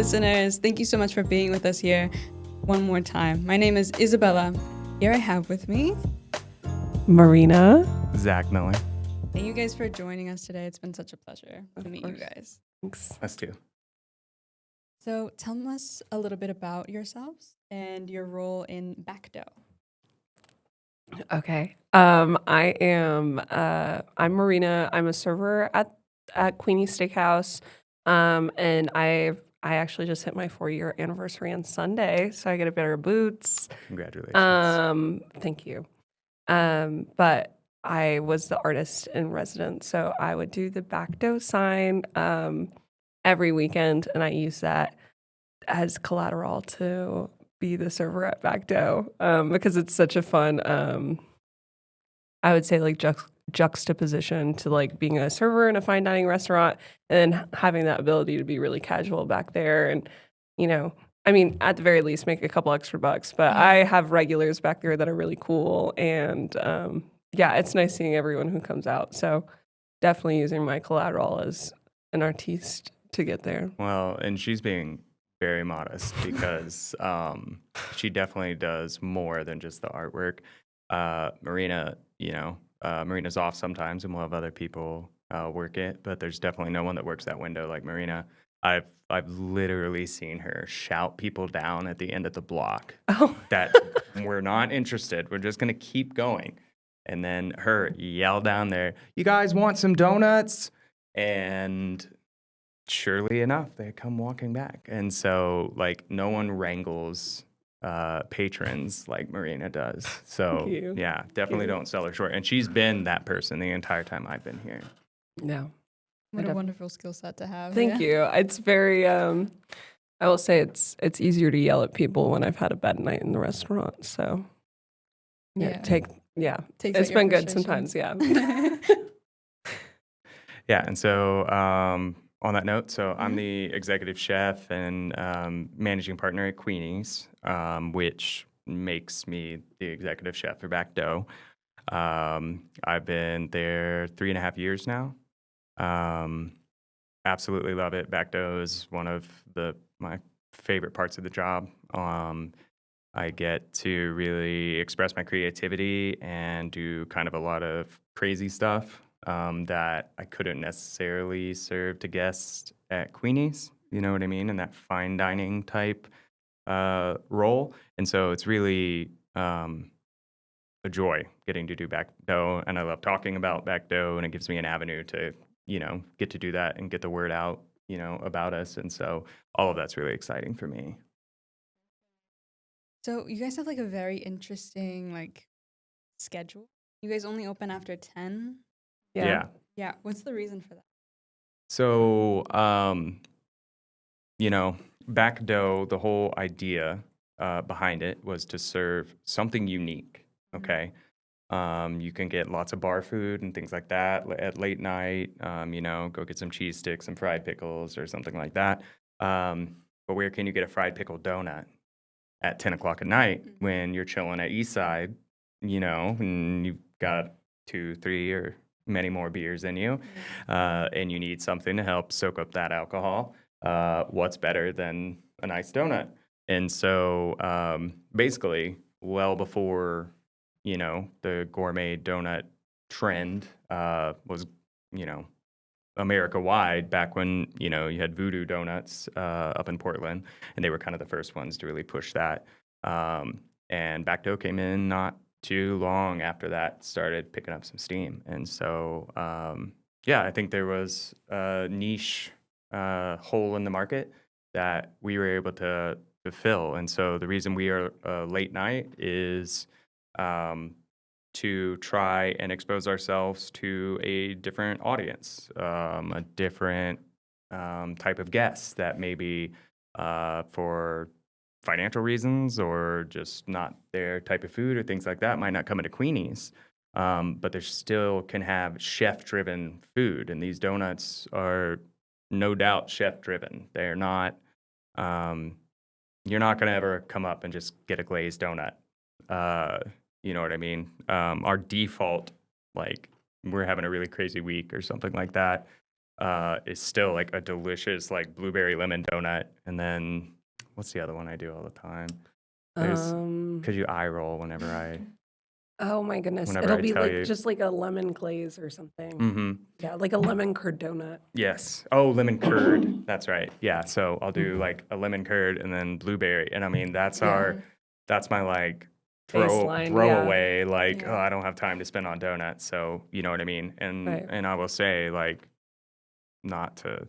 listeners. Thank you so much for being with us here one more time. My name is Isabella. Here I have with me Marina. Zach Miller. Thank you guys for joining us today. It's been such a pleasure to meet you guys. Thanks. Us too. So tell us a little bit about yourselves and your role in Backdough. Okay. I'm Marina. I'm a server at Queenie Steakhouse. And I actually just hit my 4-year anniversary on Sunday, so I get a pair of boots. Congratulations. Thank you. But I was the artist in residence, so I would do the Backdough sign every weekend, and I use that as collateral to be the server at Backdough because it's such a fun, I would say, like juxtaposition to like being a server in a fine dining restaurant and then having that ability to be really casual back there and, you know, I mean, at the very least, make a couple extra bucks. But I have regulars back there that are really cool. And yeah, it's nice seeing everyone who comes out. So definitely using my collateral as an artiste to get there. Well, and she's being very modest because she definitely does more than just the artwork. Marina, Marina's off sometimes and we'll have other people work it, but there's definitely no one that works that window like Marina. I've literally seen her shout people down at the end of the block that we're not interested. We're just gonna keep going. And then her yell down there, "You guys want some donuts?" And surely enough, they come walking back. And so like no one wrangles patrons like Marina does. So yeah, definitely don't sell her short. And she's been that person the entire time I've been here. Yeah. What a wonderful skill set to have. Thank you. It's very, I will say it's easier to yell at people when I've had a bad night in the restaurant. So, it's been good sometimes. Yeah. Yeah. And so on that note, so I'm the executive chef and managing partner at Queenie's, which makes me the executive chef for Backdough. I've been there 3.5 years now. Absolutely love it. Backdough is one of my favorite parts of the job. I get to really express my creativity and do kind of a lot of crazy stuff that I couldn't necessarily serve to guests at Queenie's. You know what I mean? In that fine dining type role. And so it's really a joy getting to do Backdough, and I love talking about Backdough, and it gives me an avenue to get to do that and get the word out, about us. And so all of that's really exciting for me. So you guys have like a very interesting like schedule. You guys only open after 10? Yeah. Yeah. What's the reason for that? So, Backdough, the whole idea behind it was to serve something unique, okay? You can get lots of bar food and things like that at late night, go get some cheese sticks and fried pickles or something like that. But where can you get a fried pickle donut at 10 o'clock at night when you're chilling at Eastside, and you've got 2, 3, or many more beers than you, and you need something to help soak up that alcohol? What's better than a nice donut? And so basically, well before the gourmet donut trend was, America-wide back when, you had Voodoo Donuts up in Portland, and they were kind of the first ones to really push that. And Backdough came in not too long after that started picking up some steam. And so, I think there was a niche hole in the market that we were able to fill. And so the reason we are late night is to try and expose ourselves to a different audience, a different type of guest that maybe for financial reasons or just not their type of food or things like that might not come into Queenie's. But they still can have chef-driven food, and these donuts are no doubt chef-driven. They're not. You're not going to ever come up and just get a glazed donut. You know what I mean? Our default, like we're having a really crazy week or something like that, is still like a delicious like blueberry lemon donut. And then what's the other one I do all the time? There's because you eye roll Oh my goodness. whenever It'll I be tell like you. just like a lemon glaze or something. Mm-hmm. Yeah, like a lemon curd donut. Yes. Oh, lemon curd. That's right. Yeah. So I'll do like a lemon curd and then blueberry. And I mean, Yeah. that's my like Baseline, yeah. throwaway, like, Yeah. oh, I don't have time to spend on donuts. So you know what I mean? Right. And I will say, like, not to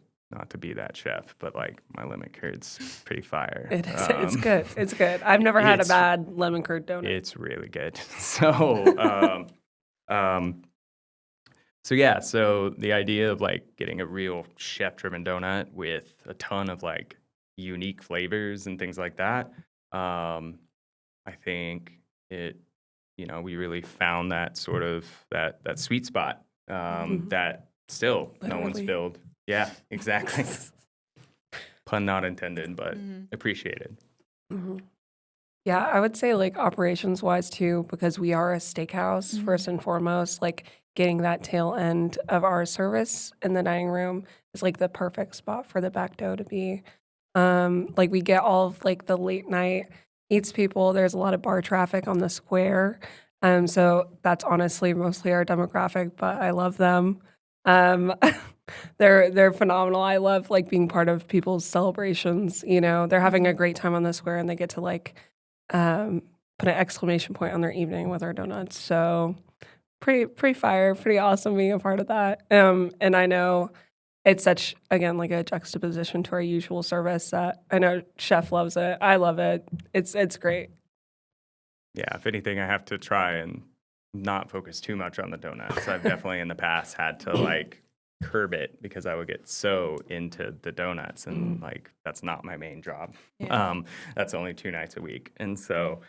be that chef, but like my lemon curd's pretty fire. It is. It's good. It's good. I've never had a It's bad lemon curd donut. it's really good. So so yeah, so the idea of like getting a real chef-driven donut with a ton of like unique flavors and things like that, I think we really found that sort of that sweet spot that still no one's Literally. filled. Yeah, exactly. Pun not intended, but Mhm. appreciated. Mhm. Yeah, I would say like operations wise too, because we are a steakhouse first and foremost, like getting that tail end of our service in the dining room is like the perfect spot for the back dough to be. Like we get all of like the late night eats people. There's a lot of bar traffic on the square. So that's honestly mostly our demographic, but I love them. Um, they're phenomenal. I love like being part of people's celebrations. You know, they're having a great time on the square, and they get to like um, put an exclamation point on their evening with our donuts. So pretty fire, pretty awesome being a part of that. And I know it's such again like a juxtaposition to our usual service that I know Chef loves it. I love it. It's great. Yeah, if anything, I have to try and not focus too much on the donuts. I've definitely in the past had to like curb it because I would get so into the donuts and like that's not my main job. Yeah. That's only 2 nights a week. And so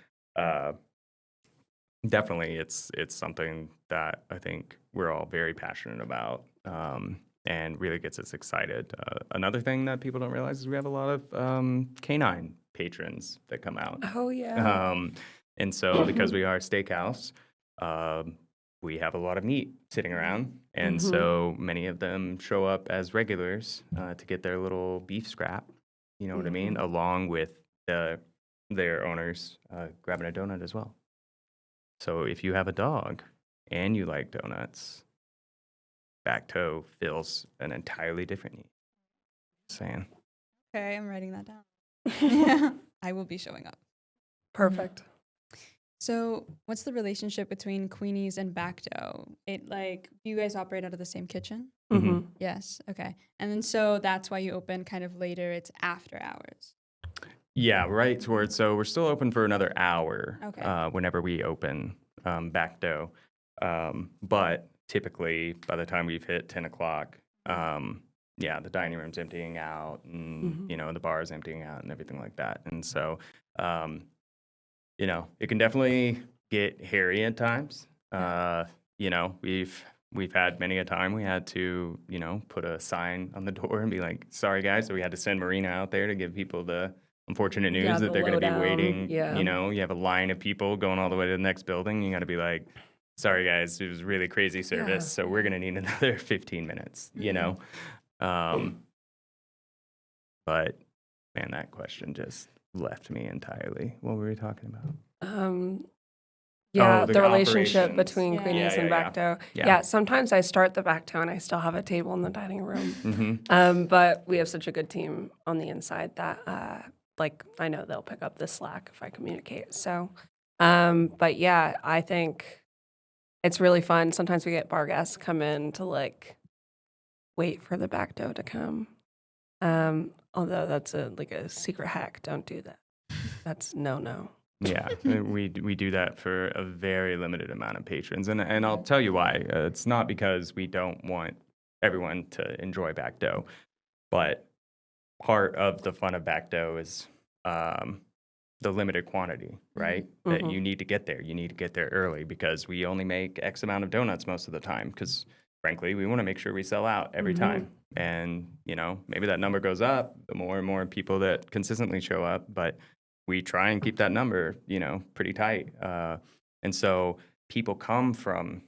definitely it's something that I think we're all very passionate about. And really gets us excited. Another thing that people don't realize is we have a lot of canine patrons that come out. Oh yeah. And so, because we are a steakhouse, we have a lot of meat sitting around. And so, many of them show up as regulars to get their little beef scrap, you know what I mean? Along with their owners grabbing a donut as well. So, if you have a dog and you like donuts, back toe fills an entirely different need. Saying. Okay, I'm writing that down. I will be showing up. Perfect. So, what's the relationship between Queenie's and back dough? Do you guys operate out of the same kitchen? Mm-hmm. Yes. Okay. And then so that's why you open kind of later. It's after hours. Yeah, right towards. So we're still open for another hour Okay. whenever we open back dough. But typically, by the time we've hit 10 o'clock, the dining room's emptying out and, the bar is emptying out and everything like that. And so, it can definitely get hairy at times. We've had many a time we had to, put a sign on the door and be like, sorry, guys. So we had to send Marina out there to give people the unfortunate news Yeah, that the they're going to be lowdown. waiting. Yeah. You have a line of people going all the way to the next building. You got to be like, sorry, guys, it was really crazy service. Yeah. So we're going to need another 15 minutes, But man, that question just left me entirely. What were we talking about? Yeah, the the relationship operations. between Yeah. Queenie's and back dough. Yeah. Yeah, sometimes I start the back dough and I still have a table in the dining room. But we have such a good team on the inside that, I know they'll pick up the slack if I communicate. So, but yeah, I think it's really fun. Sometimes we get bar guests come in to wait for the back dough to come. Although that's a secret hack. Don't do that. That's no. Yeah, we do that for a very limited amount of patrons, and I'll tell you why. It's not because we don't want everyone to enjoy back dough, but part of the fun of back dough is the limited quantity, right? That you need to get there. You need to get there early because we only make X amount of donuts most of the time. Because frankly, we want to make sure we sell out every time, and maybe that number goes up the more and more people that consistently show up, but we try and keep that number, pretty tight. And so people come from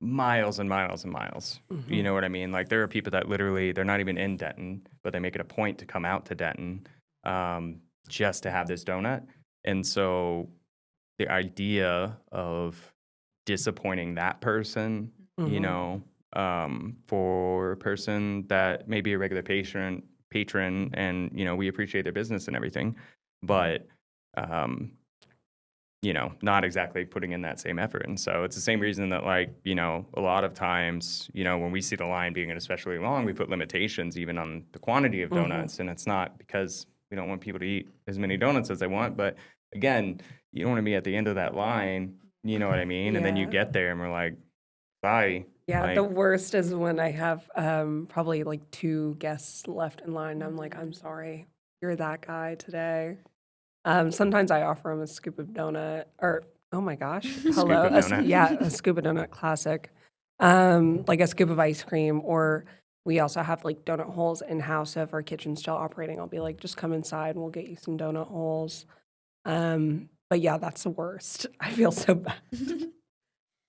miles and miles and miles. You know what I mean? Like there are people that literally they're not even in Denton, but they make it a point to come out to Denton just to have this donut. And so the idea of disappointing that person, you know, for a person that may be a regular patron, and you know we appreciate their business and everything, but you know, not exactly putting in that same effort. And so it's the same reason that, like, you know, a lot of times, you know, when we see the line being especially long, we put limitations even on the quantity of donuts. And it's not because we don't want people to eat as many donuts as they want. But again, you don't want to be at the end of that line, you know what I mean? And then you get there and we're like, bye. Yeah, Like, the worst is when I have probably like 2 guests left in line. I'm like, I'm sorry, you're that guy today. Sometimes I offer them a scoop of donut, or oh my gosh, hello, of donut. a scoop of donut classic, like a scoop of ice cream, or we also have like donut holes in house. So if our kitchen's still operating, I'll be like, just come inside and we'll get you some donut holes. But yeah, that's the worst. I feel so bad.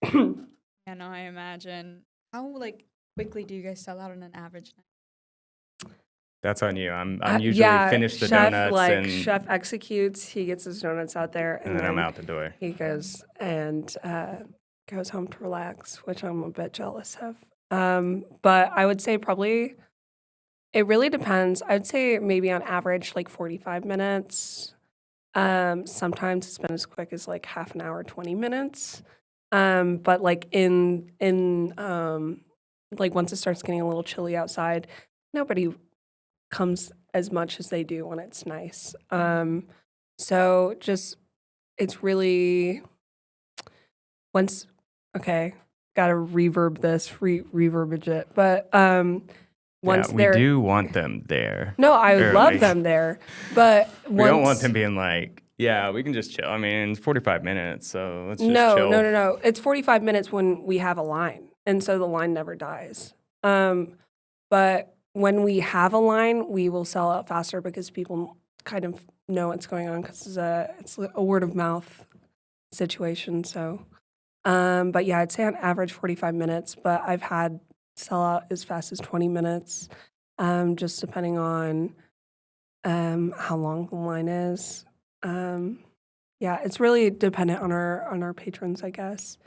Yeah, no, I imagine. How like quickly do you guys sell out on an average night? that's on you. I'm usually finish the chef, donuts like and chef executes. He gets his donuts out there, then I'm out the door. He goes and goes home to relax, which I'm a bit jealous of. But I would say probably it really depends. I would say maybe on average like 45 minutes. Sometimes it's been as quick as like half an hour, 20 minutes. But like in like once it starts getting a little chilly outside, nobody comes as much as they do when it's nice. So just it's really once okay, gotta reverb this, reverbage it. But once yeah, we they're do want them there. no, I Or, love like, them there. But We don't want them being like, yeah, we can just chill. I mean, it's 45 minutes, so let's just chill. No. It's 45 minutes when we have a line, and so the line never dies. But when we have a line, we will sell out faster because people kind of know what's going on because it's a word of mouth situation. So, but yeah, I'd say on average 45 minutes, but I've had sell out as fast as 20 minutes, just depending on how long the line is. Yeah, it's really dependent on our patrons, I guess.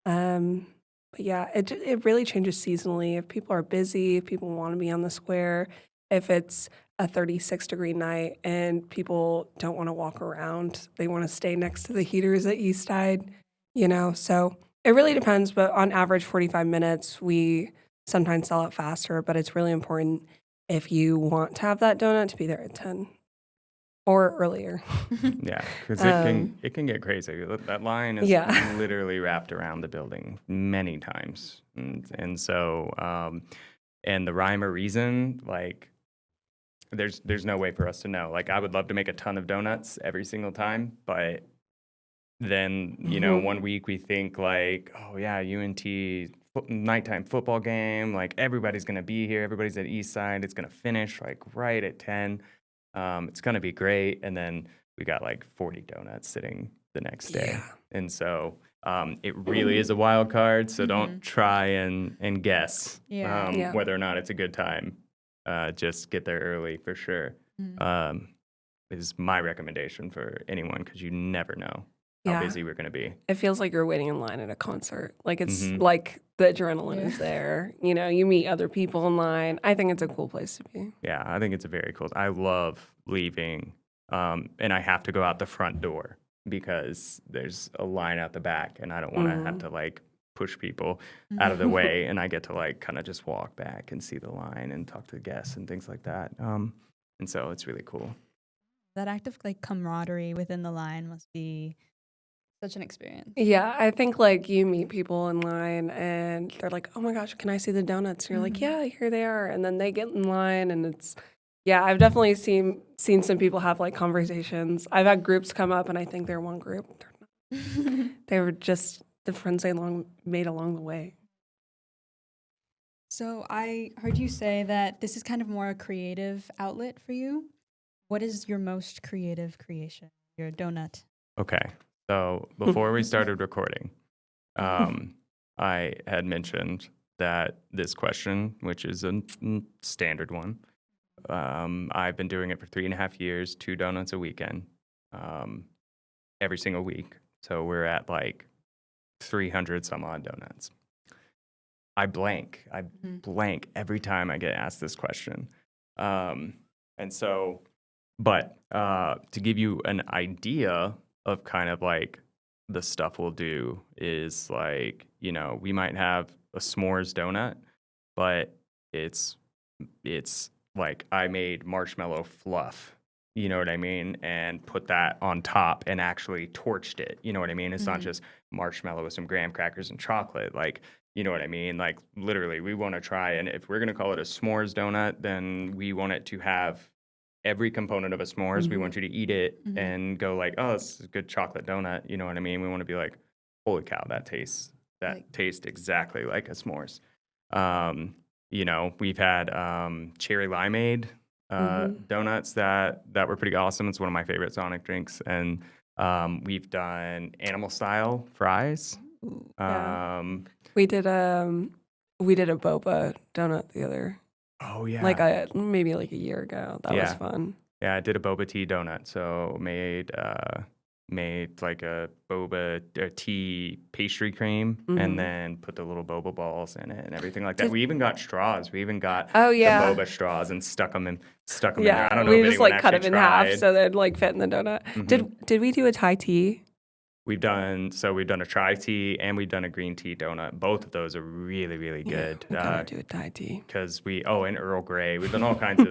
But yeah, it really changes seasonally. If people are busy, if people want to be on the square, if it's a 36-degree night and people don't want to walk around, they want to stay next to the heaters at Eastside, you know. So it really depends, but on average, 45 minutes. We sometimes sell it faster, but it's really important if you want to have that donut to be there at 10 or earlier. Yeah, because it can get crazy. That line is literally wrapped around the building many times, and so and the rhyme or reason, like there's no way for us to know. Like I would love to make a ton of donuts every single time, but then you know 1 week we think like, oh yeah, UNT nighttime football game, like everybody's gonna be here, everybody's at Eastside, it's gonna finish like right at 10. It's going to be great. And then we got like 40 donuts sitting the next day. Yeah. And so it really is a wild card. So don't try and guess whether or not it's a good time. Just get there early for sure. Is my recommendation for anyone because you never know how busy we're going to be. It feels like you're waiting in line at a concert. Like it's like the adrenaline is there. You know, you meet other people in line. I think it's a cool place to be. Yeah, I think it's a very cool. I love leaving, and I have to go out the front door because there's a line out the back, and I don't want to have to like push people out of the way, and I get to like kind of just walk back and see the line and talk to the guests and things like that. And so it's really cool. That act of like camaraderie within the line must be such an experience. Yeah, I think like you meet people in line and they're like, oh my gosh, can I see the donuts? And you're like, yeah, here they are. And then they get in line and it's, yeah, I've definitely seen some people have like conversations. I've had groups come up and I think they're one group. They're not. They were just the friends they made along the way. So I heard you say that this is kind of more a creative outlet for you. What is your most creative creation? Your donut. Okay. So before we started recording, I I had mentioned that this question, which is a standard one, I've been doing it for 3.5 years, 2 donuts a weekend, every single week. So we're at like 300 some odd donuts. I blank every time I get asked this question. And so, but to give you an idea of kind of like the stuff we'll do is like, we might have a s'mores donut, but it's like I made marshmallow fluff, you know what I mean? And put that on top and actually torched it, you know what I mean? It's not just marshmallow with some graham crackers and chocolate, like, you know what I mean? Like literally, we want to try, and if we're going to call it a s'mores donut, then we want it to have every component of a s'mores. We want you to eat it and go like, oh, this is a good chocolate donut. You know what I mean? We want to be like, holy cow, that tastes exactly like a s'mores. We've had cherry limeade donuts that were pretty awesome. It's one of my favorite Sonic drinks. And we've done animal style fries. We did a boba donut the other, Oh yeah, maybe like a year ago. That was fun. Yeah, I did a boba tea donut. So made like a boba tea pastry cream, and then put the little boba balls in it and everything like that. We even got straws. We even got the boba straws and stuck them in there. I don't know we if just anyone like cut them in actually half tried. so they'd like fit in the donut. Did we do a Thai tea? We've done a chai tea and we've done a green tea donut. Both of those are really, really good. We gotta do a Thai tea. Because and Earl Grey. We've done all kinds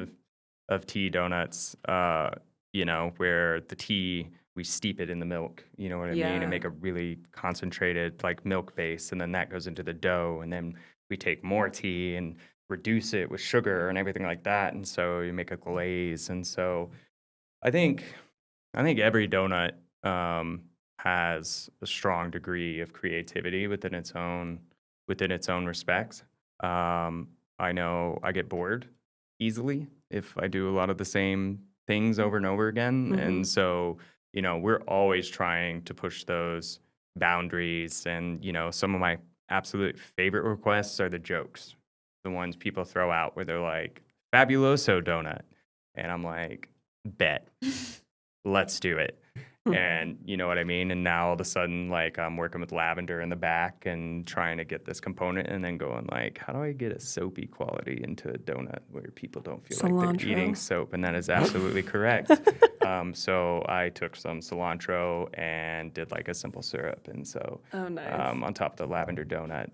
of tea donuts, where the tea, we steep it in the milk, you know what I mean? And make a really concentrated like milk base. And then that goes into the dough. And then we take more tea and reduce it with sugar and everything like that. And so you make a glaze. And so I think every donut has a strong degree of creativity within its own respects. I know I get bored easily if I do a lot of the same things over and over again, and so we're always trying to push those boundaries. And some of my absolute favorite requests are the jokes, the ones people throw out where they're like "fabuloso donut," and I'm like, "Bet, let's do it." And you know what I mean? And now all of a sudden, like I'm working with lavender in the back and trying to get this component and then going like, how do I get a soapy quality into a donut where people don't feel like they're eating soap? And that is absolutely correct. So I took some cilantro and did like a simple syrup. And so on top of the lavender donut,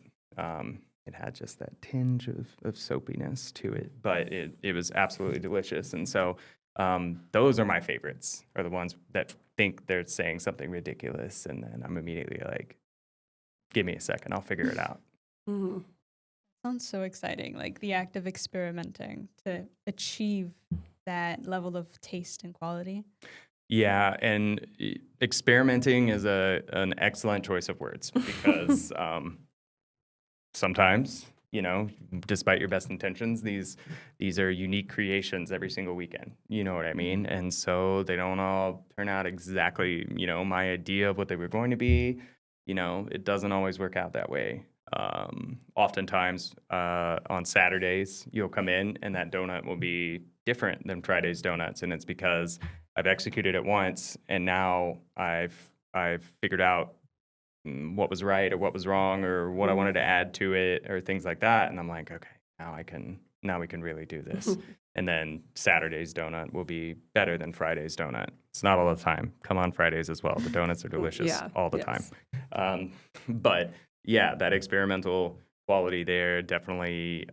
it had just that tinge of soapiness to it, but it was absolutely delicious. And so those are my favorites, are the ones that think they're saying something ridiculous, and then I'm immediately like, give me a second, I'll figure it out. Sounds so exciting, like the act of experimenting to achieve that level of taste and quality. Yeah, and experimenting is an excellent choice of words because sometimes, despite your best intentions, these are unique creations every single weekend. You know what I mean? And so they don't all turn out exactly, my idea of what they were going to be. It doesn't always work out that way. Oftentimes on Saturdays, you'll come in and that donut will be different than Friday's donuts. And it's because I've executed it once and now I've figured out what was right or what was wrong or what I wanted to add to it or things like that. And I'm like, okay, now we can really do this. And then Saturday's donut will be better than Friday's donut. It's not all the time. Come on Fridays as well. The donuts are delicious all the time. But yeah, that experimental quality there definitely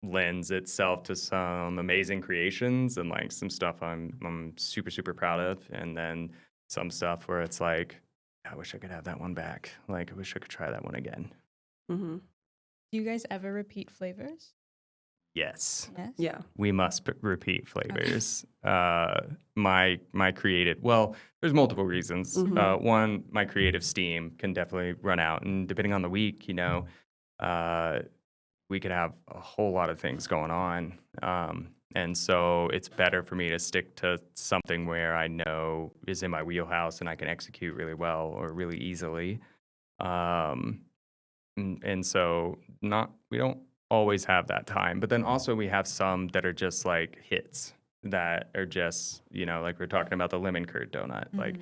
lends itself to some amazing creations and like some stuff I'm super, super proud of. And then some stuff where it's like, I wish I could have that one back. Like, I wish I could try that one again. Do you guys ever repeat flavors? Yes. Yeah. We must repeat flavors. My creative, well, there's multiple reasons. One, my creative steam can definitely run out. And depending on the week, we could have a whole lot of things going on. And so it's better for me to stick to something where I know is in my wheelhouse and I can execute really well or really easily. And so we don't always have that time. But then also we have some that are just like hits that are just, like we're talking about the lemon curd donut. Like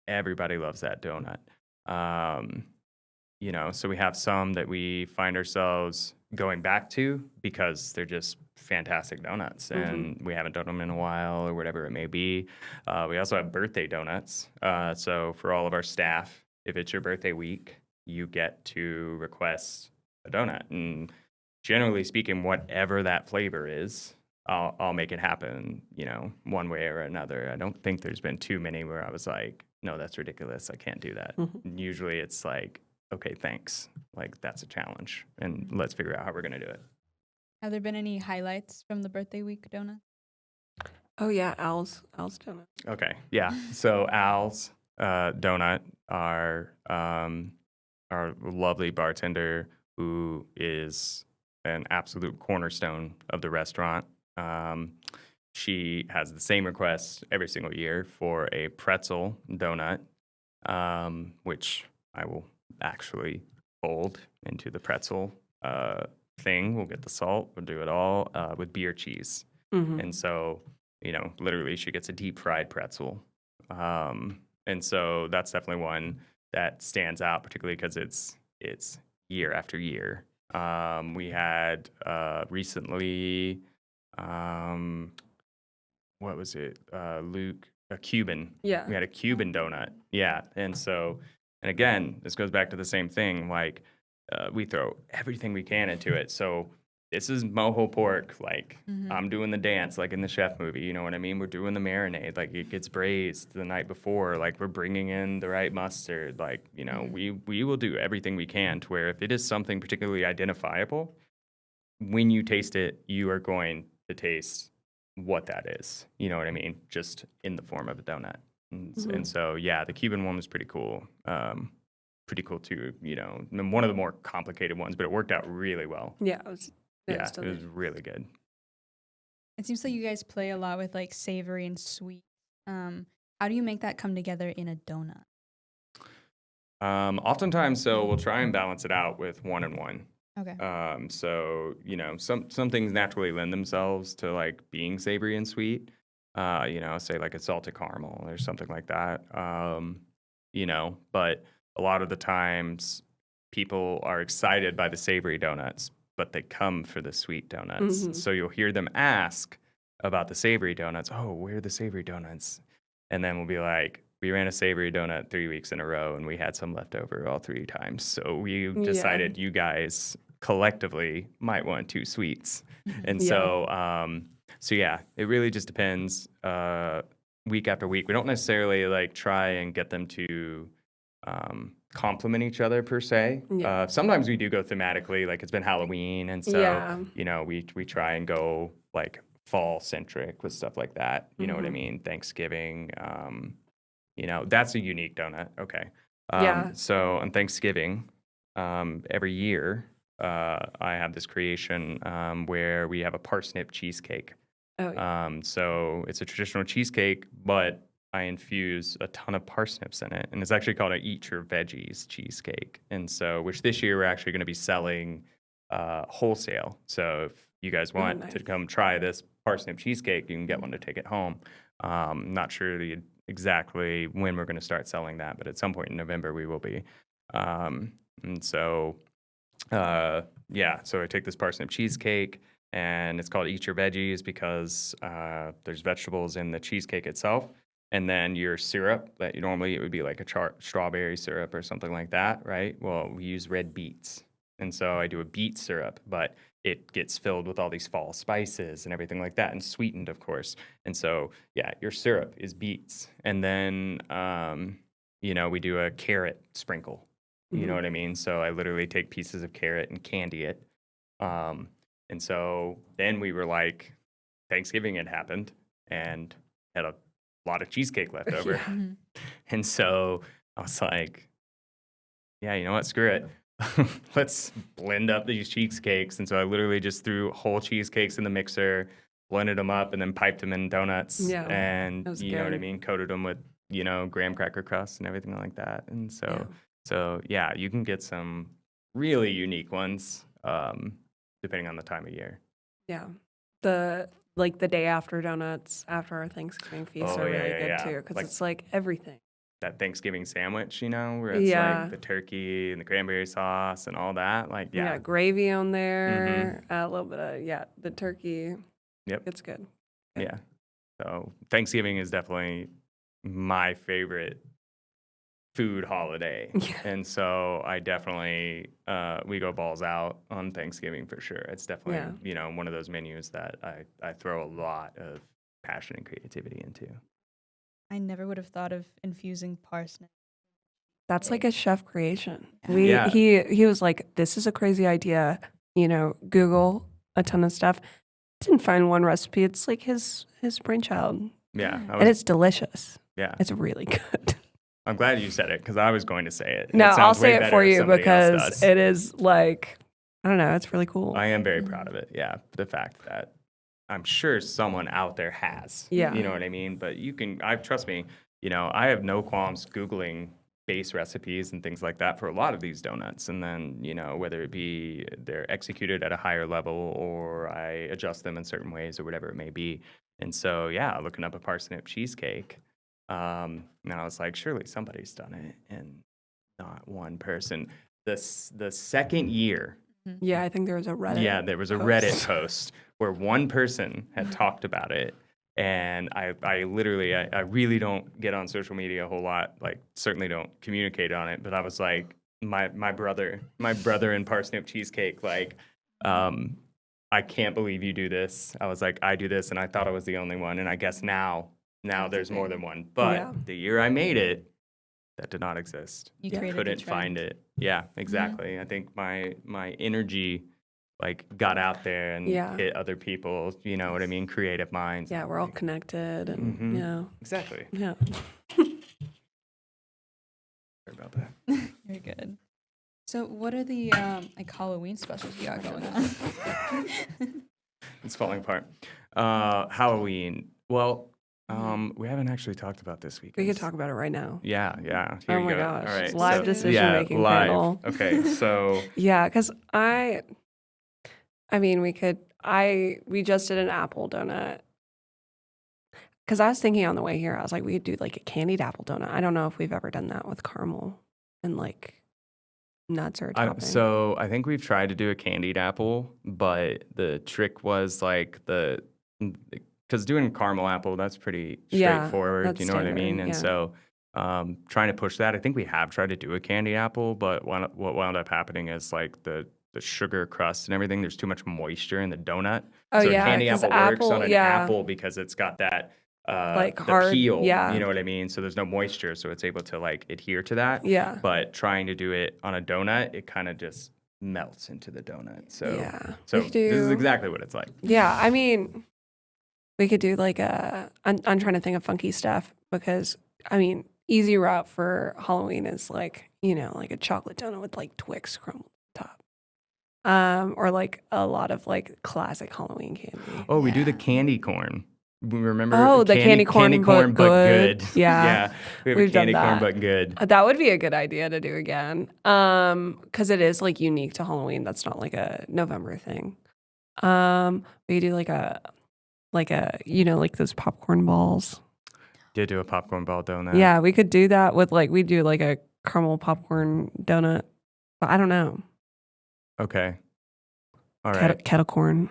everybody loves that donut. Um, so we have some that we find ourselves going back to because they're just fantastic donuts and we haven't done them in a while or whatever it may be. We also have birthday donuts. So for all of our staff, if it's your birthday week, you get to request a donut. And generally speaking, whatever that flavor is, I'll make it happen, one way or another. I don't think there's been too many where I was like, no, that's ridiculous. I can't do that. Usually it's like, okay, thanks. Like that's a challenge, and let's figure out how we're gonna do it. Have there been any highlights from the birthday week donut? Oh yeah, Al's donut. Okay, yeah. So Al's donut, our lovely bartender who is an absolute cornerstone of the restaurant. She has the same request every single year for a pretzel donut, which I will actually fold into the pretzel thing. We'll get the salt, we'll do it all with beer cheese. And so, literally she gets a deep fried pretzel. And so that's definitely one that stands out, particularly because it's year after year. We had recently, what was it? Luke, a Cuban. Yeah. We had a Cuban donut. Yeah. And again, this goes back to the same thing. Like, we throw everything we can into it. So this is mojo pork. Like, I'm doing the dance, like in the chef movie. You know what I mean? We're doing the marinade. Like, it gets braised the night before. Like, we're bringing in the right mustard. Like, we will do everything we can to where if it is something particularly identifiable, when you taste it, you are going to taste what that is. You know what I mean? Just in the form of a donut. And so, yeah, the Cuban one was pretty cool. Pretty cool too, and one of the more complicated ones, but it worked out really well. Yeah, it was It was really good. It seems like you guys play a lot with like savory and sweet. How do you make that come together in a donut? Oftentimes, so we'll try and balance it out with one and one. Okay. So some things naturally lend themselves to like being savory and sweet. Say like a salted caramel or something like that. But a lot of the times people are excited by the savory donuts, but they come for the sweet donuts. So you'll hear them ask about the savory donuts. Oh, where are the savory donuts? And then we'll be like, we ran a savory donut 3 weeks in a row and we had some left over all 3 times. So we decided you guys collectively might want 2 sweets. And so yeah, it really just depends week after week. We don't necessarily like try and get them to complement each other per se. Sometimes we do go thematically, like it's been Halloween, and so we try and go like fall centric with stuff like that. You know what I mean? Thanksgiving. That's a unique donut. Okay. So on Thanksgiving, every year, I have this creation where we have a parsnip cheesecake. Oh, yeah. So it's a traditional cheesecake, but I infuse a ton of parsnips in it, and it's actually called a Eat Your Veggies cheesecake. And so, which this year we're actually going to be selling wholesale. So if you guys want to come try this parsnip cheesecake, you can get one to take it home. Not sure exactly when we're going to start selling that, but at some point in November we will be. And so, so I take this parsnip cheesecake, and it's called Eat Your Veggies because there's vegetables in the cheesecake itself. And then your syrup that normally it would be like a strawberry syrup or something like that, right? Well, we use red beets. And so I do a beet syrup, but it gets filled with all these fall spices and everything like that, and sweetened, of course. And so, yeah, your syrup is beets. And then, we do a carrot sprinkle. You know what I mean? So I literally take pieces of carrot and candy it. And so then we were like, Thanksgiving had happened and had a lot of cheesecake left over. And so I was like, yeah, you know what? Screw it. Let's blend up these cheesecakes. And so I literally just threw whole cheesecakes in the mixer, blended them up, and then piped them in donuts. Yeah, And know what I mean? Coated them with, graham cracker crust and everything like that. And so, you can get some really unique ones, depending on the time of year. Yeah. The day after donuts after our Thanksgiving feast Oh, are yeah, really yeah, good yeah. too because Like it's like everything. that Thanksgiving sandwich, where it's Yeah. like the turkey and the cranberry sauce and all that. Like, Yeah, yeah. gravy on there, Mm-hmm. a little bit of the turkey. Yep. It's good. Yeah. So Thanksgiving is definitely my favorite food holiday. Yeah. And so I definitely, we go balls out on Thanksgiving for sure. It's definitely, one of those menus that I throw a lot of passion and creativity into. I never would have thought of infusing parsnip. That's like a chef creation. Yeah. He was like, this is a crazy idea. Google a ton of stuff. Didn't find one recipe. It's like his brainchild. Yeah. And it's delicious. Yeah. It's really good. I'm glad you said it because I was going to say it. and No, it I'll sounds way say it better for if you somebody else because does. it is like, I don't know, it's really cool. I am very proud of it. Yeah. The fact that I'm sure someone out there has. Yeah. You know what I mean? But trust me, I have no qualms Googling base recipes and things like that for a lot of these donuts. And then, whether it be they're executed at a higher level or I adjust them in certain ways or whatever it may be. And so, yeah, looking up a parsnip cheesecake, and I was like, surely somebody's done it. And not one person. The second year, Yeah, I think there was a Reddit. yeah, there was a post. Reddit post where one person had talked about it. And I literally, I really don't get on social media a whole lot, like certainly don't communicate on it. But I was like, my brother in parsnip cheesecake, like, I can't believe you do this. I was like, I do this, and I thought I was the only one. And I guess now there's more than one. But Yeah. the year I made it, that did not exist. You Yeah. created Couldn't the find trend. it. Yeah, exactly. I think my energy like got out there and Yeah. hit other people, you know what I mean, creative minds. Yeah, we're all connected and Mhm. yeah. Exactly. Yeah. Sorry about that. Very good. So, what are the like Halloween specials you got going on? It's falling apart. Halloween. Well, we haven't actually talked about this week. We could talk about it right now. Yeah. Here Oh you my go. gosh. All right. Live so- decision-making live. panel. Okay. So Yeah, because we just did an apple donut. Because I was thinking on the way here, I was like, we could do like a candied apple donut. I don't know if we've ever done that with caramel and like nuts or a topping. so I think we've tried to do a candied apple, but the trick was like because doing caramel apple, that's pretty Yeah, straightforward. that's You know what I mean? standard, And yeah. so trying to push that, I think we have tried to do a candied apple, but what wound up happening is like the sugar crust and everything, there's too much moisture in the donut. Oh, so yeah, a candy 'cause apple works apple- on an yeah. apple because it's got that Like the hard- peel. yeah. You know what I mean? So there's no moisture, so it's able to like adhere to that. Yeah. But trying to do it on a donut, it kind of just melts into the donut. So Yeah. so We could this is do- exactly what it's like. Yeah, I mean, we could do like I'm trying to think of funky stuff because, I mean, easy route for Halloween is like, like a chocolate donut with like Twix crumbled on top. Or like a lot of like classic Halloween candy. Oh, we do the candy corn. We remember Oh, the candy corn but good. Yeah. We have We've a done candy corn that. but good. That would be a good idea to do again. Because it is like unique to Halloween. That's not like a November thing. We do like those popcorn balls. Did do a popcorn ball donut. Yeah, we could do that with we do like a caramel popcorn donut. But I don't know. Okay. All right. Kettle corn.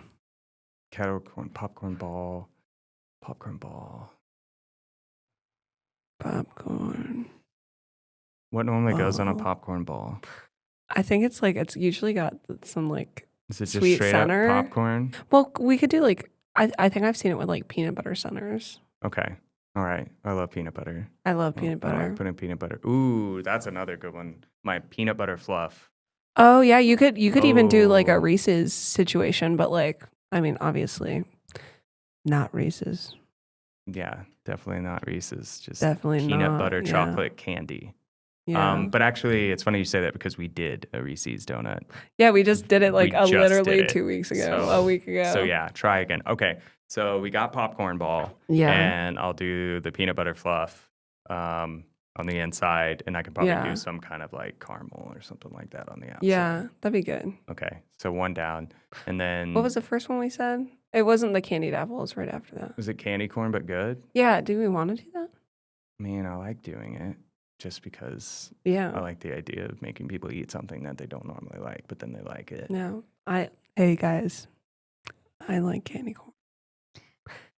Kettle corn, popcorn ball. Popcorn. What normally goes on a Ball. popcorn ball? I think it's usually got some like, Is it just Sweet straight center? up popcorn? well, we could do like, I think I've seen it with like peanut butter centers. Okay. All right. I love peanut butter. I love peanut All right, butter. put in peanut butter. Ooh, that's another good one. My peanut butter fluff. Oh yeah, you could even do like a Oh. Reese's situation, but like, I mean, obviously not Reese's. Yeah, definitely not Reese's. Just Definitely peanut not, butter yeah. chocolate candy. Yeah. But actually, it's funny you say that because we did a Reese's donut. Yeah, we just did it like We just literally did it. 2 weeks ago, So- a week ago. So yeah, try again. Okay, so we got popcorn ball, Yeah. and I'll do the peanut butter fluff. on the inside, and I could probably Yeah. do some kind of like caramel or something like that on the outside. Yeah, that'd be good. Okay, so one down, and then What was the first one we said? It wasn't the candied apples right after that. was it candy corn but good? Yeah, do we want to do that? I mean, I like doing it just because Yeah. I like the idea of making people eat something that they don't normally like, but then they like it. No. Hey guys, I like candy corn.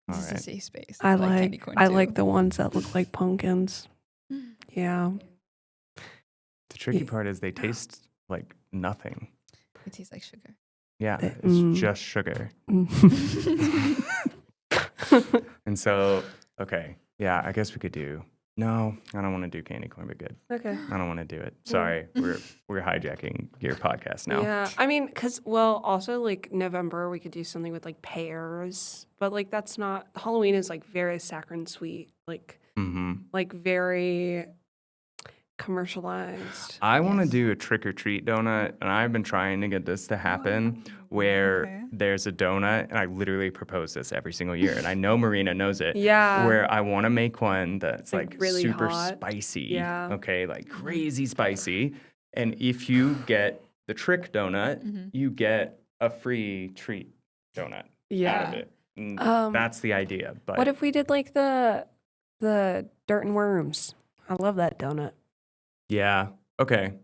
All This is a right. safe space. I candy like corn I too. like the ones that look like pumpkins. Yeah. The tricky Yeah. part is they taste like nothing. It tastes like sugar. Yeah, They- it's just sugar. And so, okay, yeah, I guess we could do. No, I don't want to do candy corn, but good. Okay. I don't want to do it. Sorry, we're hijacking your podcast now. Yeah, I mean, also like November we could do something with like pears, but like that's not Halloween is like very saccharine sweet, like very commercialized. I want to Yes. do a trick or treat donut, and I've been trying to get this to happen where Okay. there's a donut, and I literally propose this every single year, and I know Marina knows it. Yeah. Where I want to make one that's Like, like really super hot. spicy. Yeah. Okay, like crazy spicy. And if you get the trick donut, you get a free treat donut out Yeah. of it. And Um, that's the idea. But What if we did like the dirt and worms? I love that donut. yeah, okay,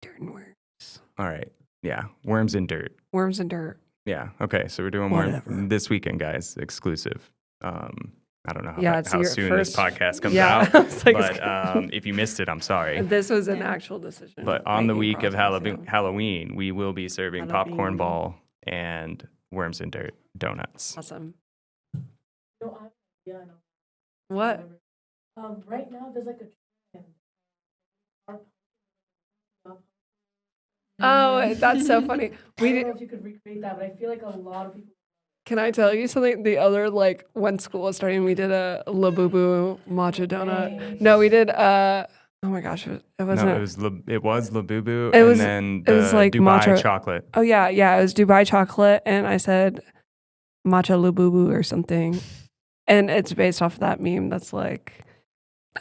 Dirt and worms. all right, yeah, worms in dirt. Worms and dirt. Yeah. Okay. So we're doing Whatever. one this weekend, guys. Exclusive. I don't know how, Yeah, it's how your soon first- this podcast comes Yeah, out, I was like, but if you missed it, I'm sorry. This was an Yeah. actual decision. But on the making week of process, yeah. Halloween, we will be serving popcorn Halloween. ball and worms and dirt donuts. Awesome. Yeah, I know. What? Right now, there's like a trend. Oh, that's so funny. I We don't know did, if you could recreate that, but I feel like a lot of people. can I tell you something? The other like when school was starting, we did a Labubu matcha donut. Nice. No, we did oh my gosh, it wasn't. No, it was Labubu, It was- and it then was the like Dubai matcha- chocolate. Oh yeah, it was Dubai chocolate, and I said matcha Labubu or something, and it's based off of that meme that's like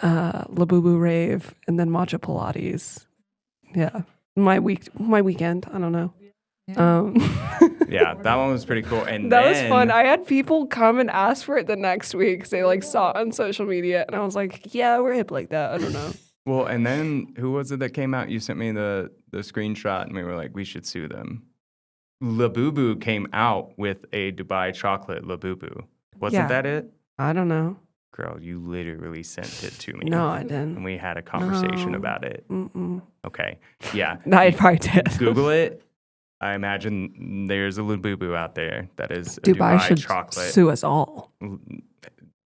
Labubu rave and then matcha Pilates. Yeah, my weekend. I don't know. Yeah. Yeah, that one was pretty cool. And That was fun. then- I had people come and ask for it the next week 'cause they like saw it on social media, and I was like, "Yeah, we're hip like that." I don't know. Well, and then who was it that came out? You sent me the screenshot, and we were like, we should sue them. Labubu came out with a Dubai chocolate Labubu. Wasn't Yeah. that it? I don't know. Girl, you literally sent it to me. No, I And didn't. we had a conversation No. about it. Mm-mm. Okay. Yeah. No, I probably did. Google it. I imagine there's a Labubu out there that is a Dubai Dubai should chocolate. sue us all.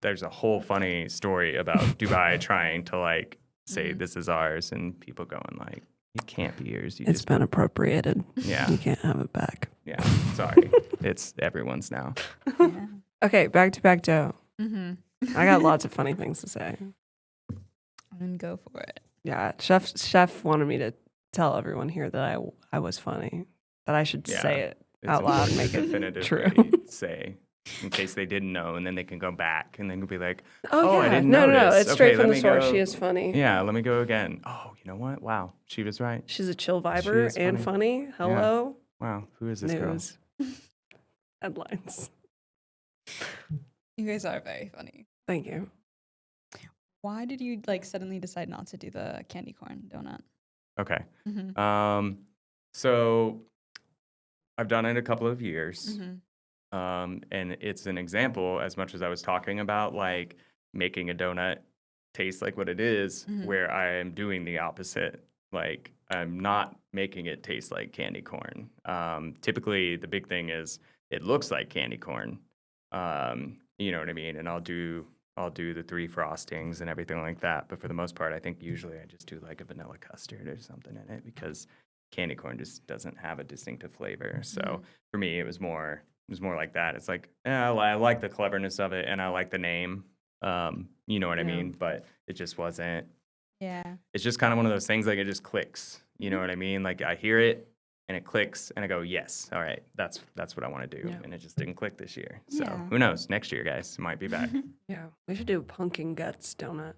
There's a whole funny story about Dubai trying to like say Mm-hmm. this is ours, and people going like, it can't be yours. You It's just been appropriated. yeah, You can't have it back. yeah. Sorry, it's everyone's now. Yeah. Okay, back to back Joe. Mm-hmm. I got lots of funny things to say. And go for it. Yeah, chef wanted me to tell everyone here that I was funny. That I should Yeah. say it It's out loud, important make to it definitively true. say in case they didn't know, and then they can go back and then be like, Oh, I yeah. didn't no, notice. it's straight Okay, from let the me source. go- She is funny. yeah, let me go again. Oh, you know what? Wow, she was right. She's a chill viber is and funny. Hello. Wow, who is this girl? News. Headlines. You guys are very funny. Thank you. Why did you like suddenly decide not to do the candy corn donut? Okay. Mm-hmm. So I've done it a couple of years. Mm-hmm. And it's an example, as much as I was talking about like making a donut taste like what it is, Mhm. where I am doing the opposite. Like I'm not making it taste like candy corn. Typically the big thing is it looks like candy corn. You know what I mean? And I'll do the 3 frostings and everything like that. But for the most part, I think usually I just do like a vanilla custard or something in it, because candy corn just doesn't have a distinctive flavor. So for me, it was more like that. It's like, I like the cleverness of it, and I like the name. You know what I Yeah. mean? But it just wasn't. Yeah. It's just kind of one of those things, like it just clicks. You know what I mean? Like I hear it and it clicks, and I go, yes, all right, that's what I want to do. Yeah. And it just didn't click this year. So Yeah. who knows? Next year, guys, it might be back. Yeah, we should do a pumpkin guts donut.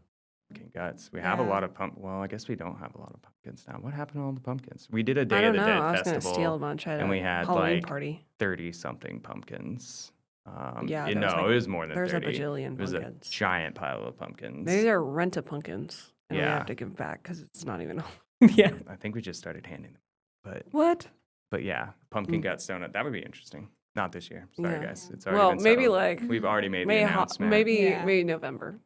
pumpkin guts. We have a Yeah. lot of Well, I guess we don't have a lot of pumpkins now. What happened to all the pumpkins? We did a I Day of don't the know. Dead I was gonna festival, steal a bunch at and a we had Halloween like party. 30-something pumpkins. Yeah, No, there was, like, it was more than there's a 30. bajillion It was pumpkins. a giant pile of pumpkins. Maybe they're rent-a-pumpkins, and we Yeah. have to give back because it's not even. Yeah. I think we just started handing them. What? But yeah, pumpkin Mm. guts donut. That would be interesting. Not this year. Sorry, Yeah. guys. It's already Well, been maybe settled. like We've already made the maybe announcement. Yeah. maybe November.